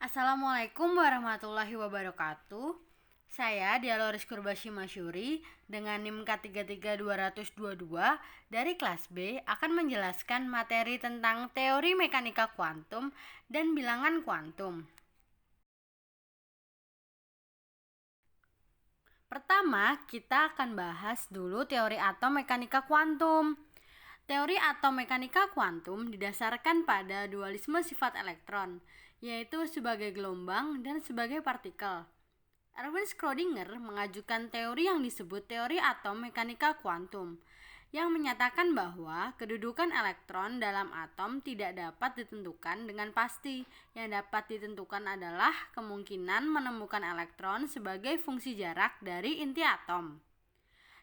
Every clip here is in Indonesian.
Assalamualaikum warahmatullahi wabarakatuh. Saya Dialoris Kurbashi Masyuri dengan NIM K33222 dari kelas B akan menjelaskan materi tentang teori mekanika kuantum dan bilangan kuantum. Pertama, kita akan bahas dulu teori atom mekanika kuantum. Teori atom mekanika kuantum didasarkan pada dualisme sifat elektron, yaitu sebagai gelombang dan sebagai partikel. Erwin Schrödinger mengajukan teori yang disebut teori atom mekanika kuantum, yang menyatakan bahwa kedudukan elektron dalam atom tidak dapat ditentukan dengan pasti. Yang dapat ditentukan adalah kemungkinan menemukan elektron sebagai fungsi jarak dari inti atom.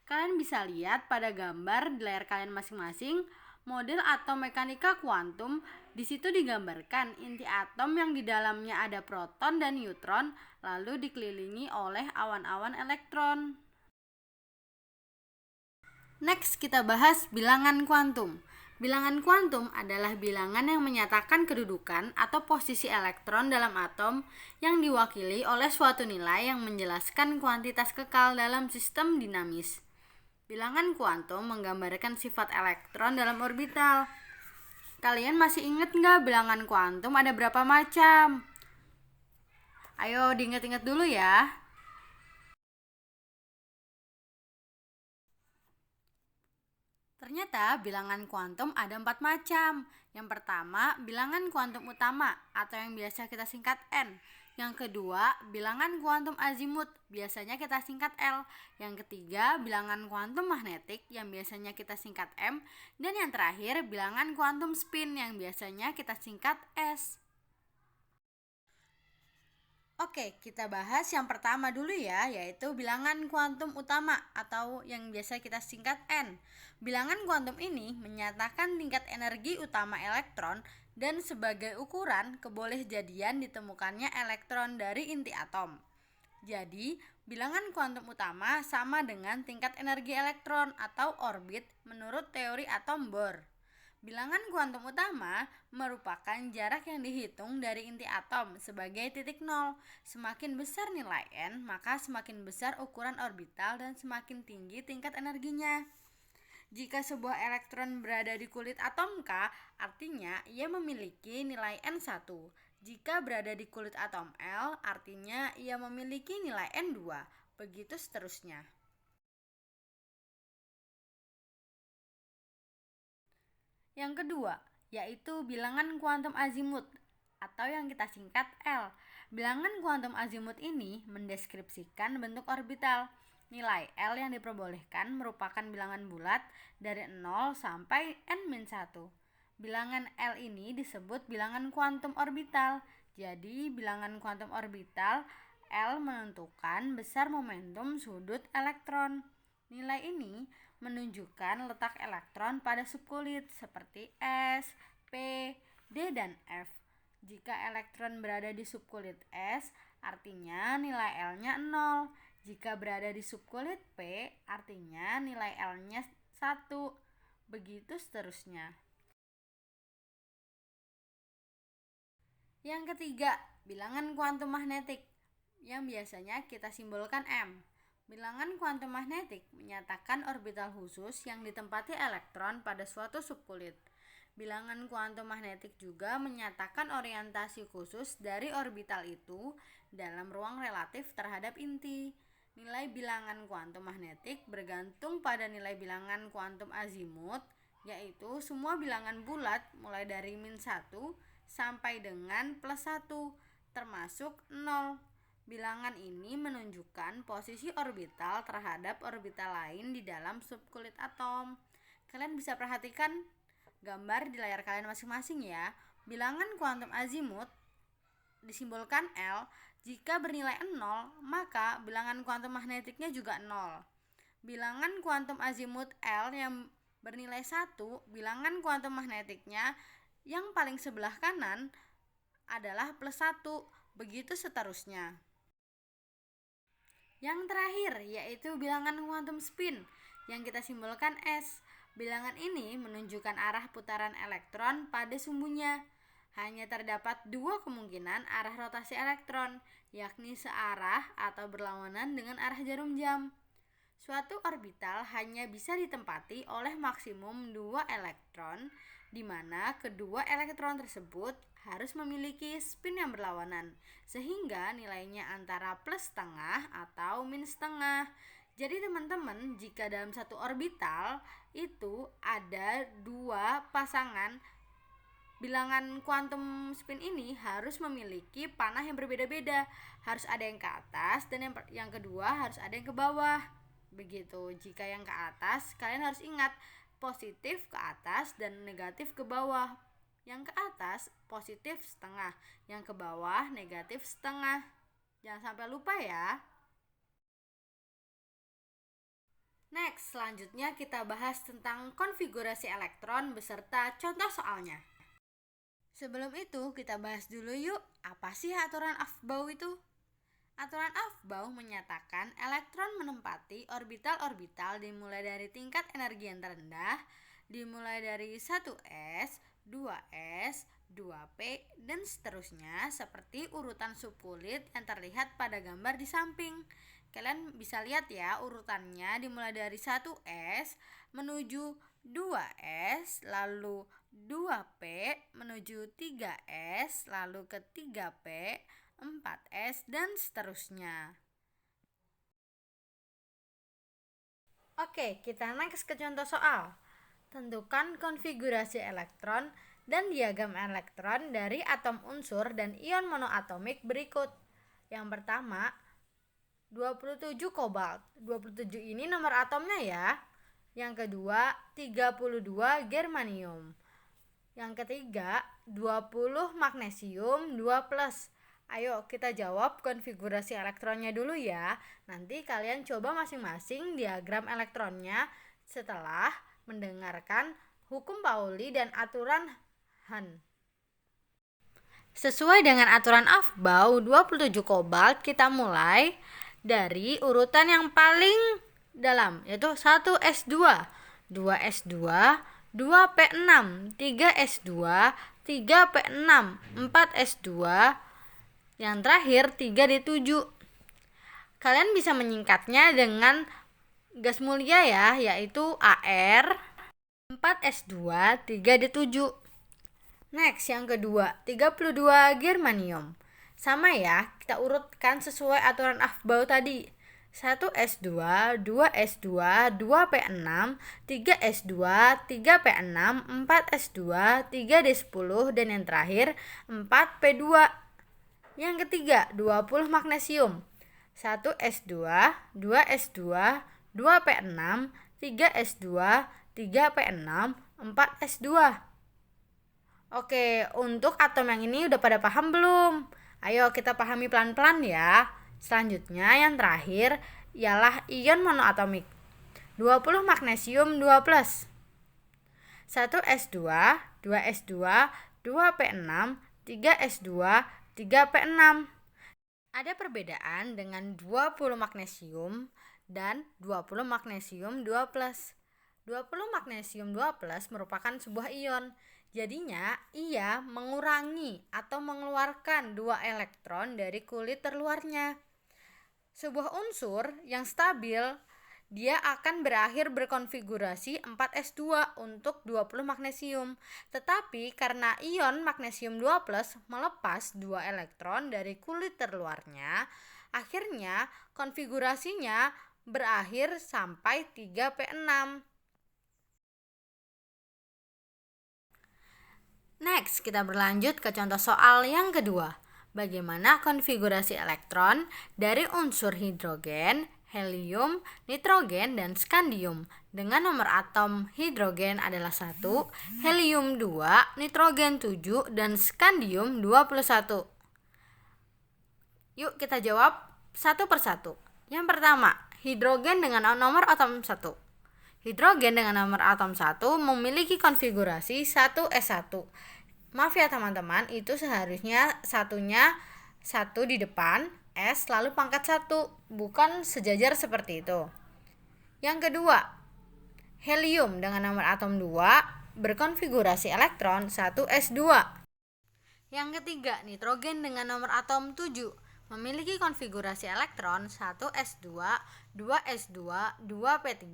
Kalian bisa lihat pada gambar di layar kalian masing-masing, model atom mekanika kuantum. Di situ digambarkan inti atom yang di dalamnya ada proton dan neutron, lalu dikelilingi oleh awan-awan elektron. Next, kita bahas bilangan kuantum. Bilangan kuantum adalah bilangan yang menyatakan kedudukan atau posisi elektron dalam atom yang diwakili oleh suatu nilai yang menjelaskan kuantitas kekal dalam sistem dinamis. Bilangan kuantum menggambarkan sifat elektron dalam orbital. Kalian masih ingat nggak bilangan kuantum ada berapa macam? Ayo diingat-ingat dulu ya. Ternyata bilangan kuantum ada 4 macam. Yang pertama, bilangan kuantum utama atau yang biasa kita singkat N. Yang kedua, bilangan kuantum azimut, biasanya kita singkat L. Yang ketiga, bilangan kuantum magnetik yang biasanya kita singkat M. Dan yang terakhir, bilangan kuantum spin yang biasanya kita singkat S. Oke, kita bahas yang pertama dulu ya, yaitu bilangan kuantum utama atau yang biasa kita singkat N. Bilangan kuantum ini menyatakan tingkat energi utama elektron dan sebagai ukuran kebolehjadian ditemukannya elektron dari inti atom. Jadi, bilangan kuantum utama sama dengan tingkat energi elektron atau orbit menurut teori atom Bohr. Bilangan kuantum utama merupakan jarak yang dihitung dari inti atom sebagai titik nol. Semakin besar nilai N, maka semakin besar ukuran orbital dan semakin tinggi tingkat energinya. Jika sebuah elektron berada di kulit atom K, artinya ia memiliki nilai N1. Jika berada di kulit atom L, artinya ia memiliki nilai N2. Begitu seterusnya. Yang kedua, yaitu bilangan kuantum azimut atau yang kita singkat L. Bilangan kuantum azimut ini mendeskripsikan bentuk orbital. Nilai L yang diperbolehkan merupakan bilangan bulat dari 0 sampai N-1. Bilangan L ini disebut bilangan kuantum orbital. Jadi, bilangan kuantum orbital L menentukan besar momentum sudut elektron. Nilai ini menunjukkan letak elektron pada subkulit seperti S, P, D, dan F. Jika elektron berada di subkulit S, artinya nilai L-nya 0. Jika berada di subkulit P, artinya nilai L-nya 1. Begitu seterusnya. Yang ketiga, bilangan kuantum magnetik yang biasanya kita simbolkan M. Bilangan kuantum magnetik menyatakan orbital khusus yang ditempati elektron pada suatu subkulit. Bilangan kuantum magnetik juga menyatakan orientasi khusus dari orbital itu dalam ruang relatif terhadap inti. Nilai bilangan kuantum magnetik bergantung pada nilai bilangan kuantum azimut, yaitu semua bilangan bulat mulai dari -1 sampai dengan +1, termasuk 0. Bilangan ini menunjukkan posisi orbital terhadap orbital lain di dalam subkulit atom. Kalian bisa perhatikan gambar di layar kalian masing-masing ya. Bilangan kuantum azimut disimbolkan L. Jika bernilai 0, maka bilangan kuantum magnetiknya juga 0. Bilangan kuantum azimut L yang bernilai 1, bilangan kuantum magnetiknya yang paling sebelah kanan adalah +1. Begitu seterusnya. Yang terakhir yaitu bilangan kuantum spin yang kita simbolkan S. Bilangan ini menunjukkan arah putaran elektron pada sumbunya. Hanya terdapat dua kemungkinan arah rotasi elektron, yakni searah atau berlawanan dengan arah jarum jam. Suatu orbital hanya bisa ditempati oleh maksimum 2 elektron, di mana kedua elektron tersebut harus memiliki spin yang berlawanan, sehingga nilainya antara plus setengah atau minus setengah. Jadi teman-teman, jika dalam satu orbital itu ada dua pasangan, bilangan kuantum spin ini harus memiliki panah yang berbeda-beda. Harus ada yang ke atas dan yang kedua harus ada yang ke bawah. Begitu. Jika yang ke atas, kalian harus ingat positif ke atas dan negatif ke bawah. Yang ke atas positif setengah, yang ke bawah negatif setengah. Jangan sampai lupa ya. Next, selanjutnya kita bahas tentang konfigurasi elektron beserta contoh soalnya. Sebelum itu, kita bahas dulu yuk, apa sih aturan Aufbau itu? Aturan Aufbau menyatakan elektron menempati orbital-orbital dimulai dari tingkat energi yang terendah, dimulai dari 1s, 2s, 2p, dan seterusnya seperti urutan subkulit yang terlihat pada gambar di samping. Kalian bisa lihat ya urutannya dimulai dari 1s menuju 2s, lalu 2p menuju 3s, lalu ke 3p, 4s, dan seterusnya. Oke, kita next ke contoh soal. Tentukan konfigurasi elektron dan diagram elektron dari atom unsur dan ion monoatomik berikut. Yang pertama, 27 kobalt. 27 ini nomor atomnya ya. Yang kedua, 32 germanium. Yang ketiga, 20 magnesium 2+. Ayo kita jawab konfigurasi elektronnya dulu ya. Nanti kalian coba masing-masing diagram elektronnya setelah mendengarkan hukum Pauli dan aturan Hahn. Sesuai dengan aturan Aufbau 27 kobalt, kita mulai dari urutan yang paling dalam, yaitu 1s2, 2s2, 2p6, 3s2, 3p6, 4s2, yang terakhir 3d7. Kalian bisa menyingkatnya dengan gas mulia ya, yaitu AR, 4s2, 3d7. Next, yang kedua, 32 germanium. Sama ya, kita urutkan sesuai aturan Aufbau tadi. 1s2, 2s2, 2p6, 3s2, 3p6, 4s2, 3d10, dan yang terakhir 4p2. Yang ketiga, 20 magnesium. 1s2, 2s2, 2p6, 3s2, 3p6, 4s2. Oke, untuk atom yang ini udah pada paham belum? Ayo kita pahami pelan-pelan ya. Selanjutnya yang terakhir ialah ion monoatomik. 20 magnesium 2+. 1s2, 2s2, 2p6, 3s2, 3p6. Ada perbedaan dengan 20 magnesium dan 20 magnesium 2+. 20 magnesium 2+ merupakan sebuah ion. Jadinya ia mengurangi atau mengeluarkan 2 elektron dari kulit terluarnya. Sebuah unsur yang stabil, dia akan berakhir berkonfigurasi 4s2 untuk 20 magnesium. Tetapi karena ion magnesium 2+ melepas 2 elektron dari kulit terluarnya, akhirnya konfigurasinya berakhir sampai 3p6. Next, kita berlanjut ke contoh soal yang kedua. Bagaimana konfigurasi elektron dari unsur hidrogen, helium, nitrogen, dan skandium dengan nomor atom hidrogen adalah 1, helium 2, nitrogen 7, dan skandium 21. Yuk kita jawab satu persatu. Yang pertama, hidrogen dengan nomor atom 1. Hidrogen dengan nomor atom 1 memiliki konfigurasi 1s1. Maaf ya teman-teman, itu seharusnya satunya 1 di depan, S lalu pangkat 1, bukan sejajar seperti itu. Yang kedua, helium dengan nomor atom 2 berkonfigurasi elektron 1s2. Yang ketiga, nitrogen dengan nomor atom 7 memiliki konfigurasi elektron 1s2, 2s2, 2p3.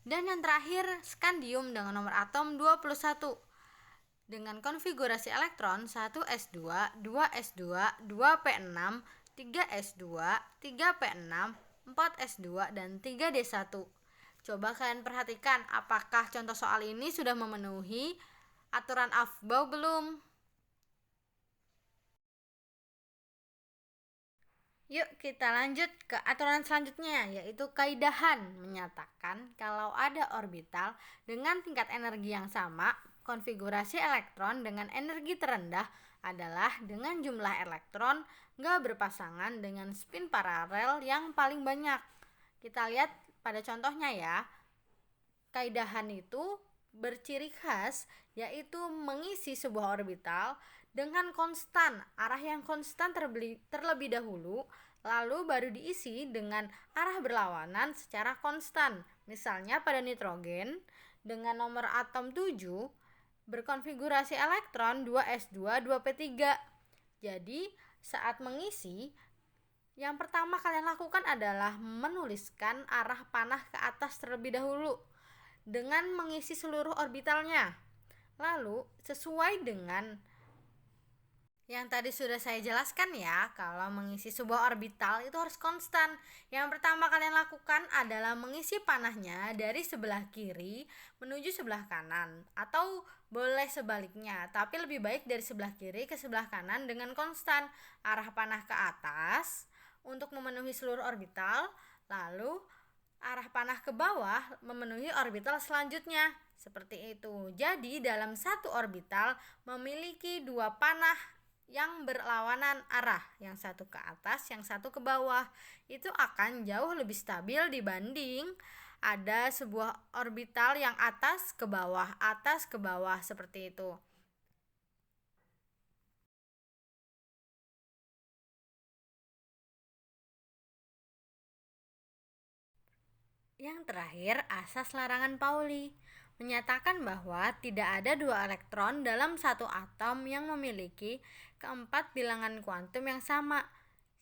Dan yang terakhir, skandium dengan nomor atom 21 dengan konfigurasi elektron 1s2, 2s2, 2p6, 3s2, 3p6, 4s2, dan 3d1. Coba kalian perhatikan apakah contoh soal ini sudah memenuhi aturan Aufbau belum? Yuk kita lanjut ke aturan selanjutnya, yaitu kaidahan menyatakan kalau ada orbital dengan tingkat energi yang sama, konfigurasi elektron dengan energi terendah adalah dengan jumlah elektron nggak berpasangan dengan spin paralel yang paling banyak. Kita lihat pada contohnya ya. Kaidahan itu berciri khas yaitu mengisi sebuah orbital dengan konstan, arah yang konstan terlebih dahulu, lalu baru diisi dengan arah berlawanan secara konstan. Misalnya pada nitrogen dengan nomor atom 7 berkonfigurasi elektron 2s2, 2p3. Jadi, saat mengisi, yang pertama kalian lakukan adalah menuliskan arah panah ke atas terlebih dahulu dengan mengisi seluruh orbitalnya. Lalu, sesuai dengan yang tadi sudah saya jelaskan ya, kalau mengisi sebuah orbital itu harus konstan. Yang pertama kalian lakukan adalah mengisi panahnya dari sebelah kiri menuju sebelah kanan, atau boleh sebaliknya, tapi lebih baik dari sebelah kiri ke sebelah kanan dengan konstan. Arah panah ke atas untuk memenuhi seluruh orbital, lalu arah panah ke bawah memenuhi orbital selanjutnya. Seperti itu. Jadi dalam satu orbital memiliki dua panah yang berlawanan arah, yang satu ke atas, yang satu ke bawah. Itu akan jauh lebih stabil dibanding ada sebuah orbital yang atas ke bawah, seperti itu. Yang terakhir, asas larangan Pauli menyatakan bahwa tidak ada dua elektron dalam satu atom yang memiliki keempat bilangan kuantum yang sama.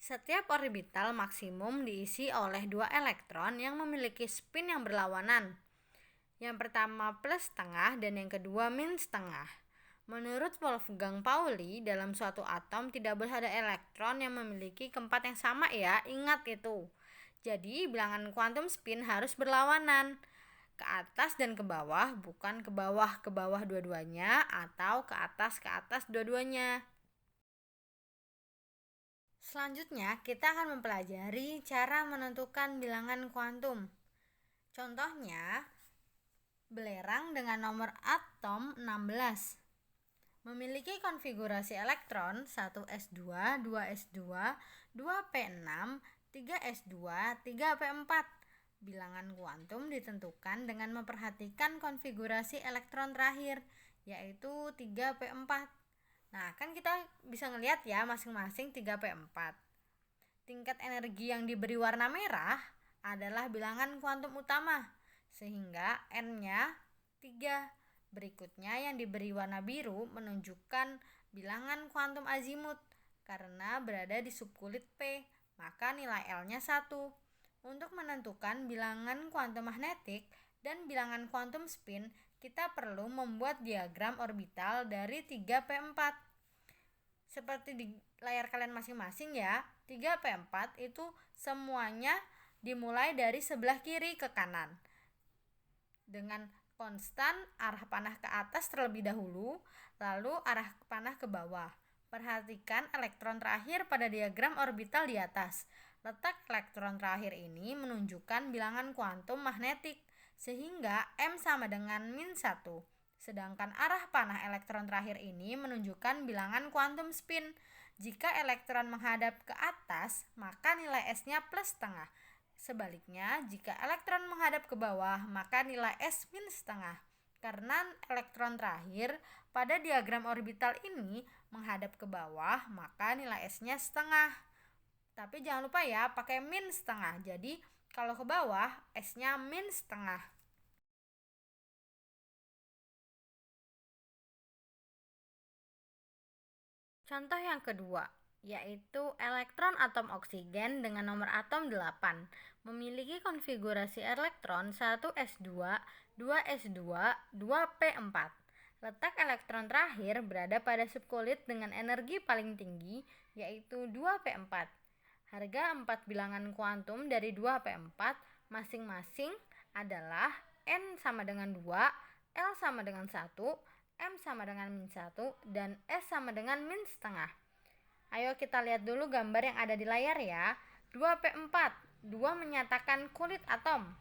Setiap orbital maksimum diisi oleh dua elektron yang memiliki spin yang berlawanan. Yang pertama plus setengah dan yang kedua min setengah. Menurut Wolfgang Pauli, dalam suatu atom tidak boleh ada elektron yang memiliki keempat yang sama ya, ingat itu. Jadi bilangan kuantum spin harus berlawanan, ke atas dan ke bawah, bukan ke bawah dua-duanya atau ke atas dua-duanya. Selanjutnya kita akan mempelajari cara menentukan bilangan kuantum. Contohnya, belerang dengan nomor atom 16 memiliki konfigurasi elektron 1s2, 2s2, 2p6, 3s2, 3p4. Bilangan kuantum ditentukan dengan memperhatikan konfigurasi elektron terakhir, yaitu 3p4. Nah, kan kita bisa ngelihat ya masing-masing 3p4. Tingkat energi yang diberi warna merah adalah bilangan kuantum utama, sehingga N-nya 3. Berikutnya yang diberi warna biru menunjukkan bilangan kuantum azimut. Karena berada di subkulit P, maka nilai L-nya 1. Untuk menentukan bilangan kuantum magnetik dan bilangan kuantum spin, kita perlu membuat diagram orbital dari 3p4. Seperti di layar kalian masing-masing ya, 3p4 itu semuanya dimulai dari sebelah kiri ke kanan. Dengan konstan arah panah ke atas terlebih dahulu, lalu arah panah ke bawah. Perhatikan elektron terakhir pada diagram orbital di atas. Letak elektron terakhir ini menunjukkan bilangan kuantum magnetik, sehingga M sama dengan min 1. Sedangkan arah panah elektron terakhir ini menunjukkan bilangan kuantum spin. Jika elektron menghadap ke atas, maka nilai S-nya plus setengah. Sebaliknya, jika elektron menghadap ke bawah, maka nilai S min setengah. Karena elektron terakhir pada diagram orbital ini menghadap ke bawah, maka nilai S-nya setengah. Tapi jangan lupa ya, pakai min setengah. Jadi, kalau ke bawah, S-nya min setengah. Contoh yang kedua, yaitu elektron atom oksigen dengan nomor atom 8 memiliki konfigurasi elektron 1s2, 2s2, 2p4. Letak elektron terakhir berada pada subkulit dengan energi paling tinggi, yaitu 2p4. Harga 4 bilangan kuantum dari 2p4 masing-masing adalah N sama dengan 2, L sama dengan 1, M sama dengan min 1, dan S sama dengan min setengah. Ayo kita lihat dulu gambar yang ada di layar ya. 2p4, 2 menyatakan kulit atom,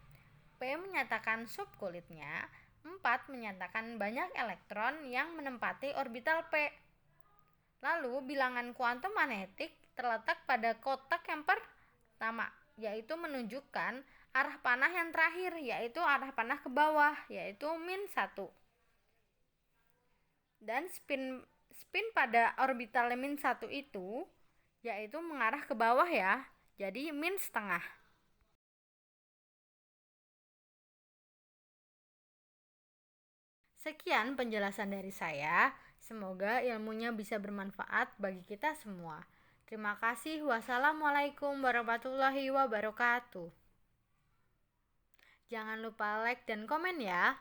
P menyatakan subkulitnya, 4 menyatakan banyak elektron yang menempati orbital P. Lalu bilangan kuantum magnetik terletak pada kotak yang pertama, yaitu menunjukkan arah panah yang terakhir, yaitu arah panah ke bawah, yaitu min 1. Dan spin pada orbital min 1 itu yaitu mengarah ke bawah ya, jadi min setengah. Sekian penjelasan dari saya. Semoga ilmunya bisa bermanfaat bagi kita semua. Terima kasih. Wassalamualaikum warahmatullahi wabarakatuh. Jangan lupa like dan komen ya.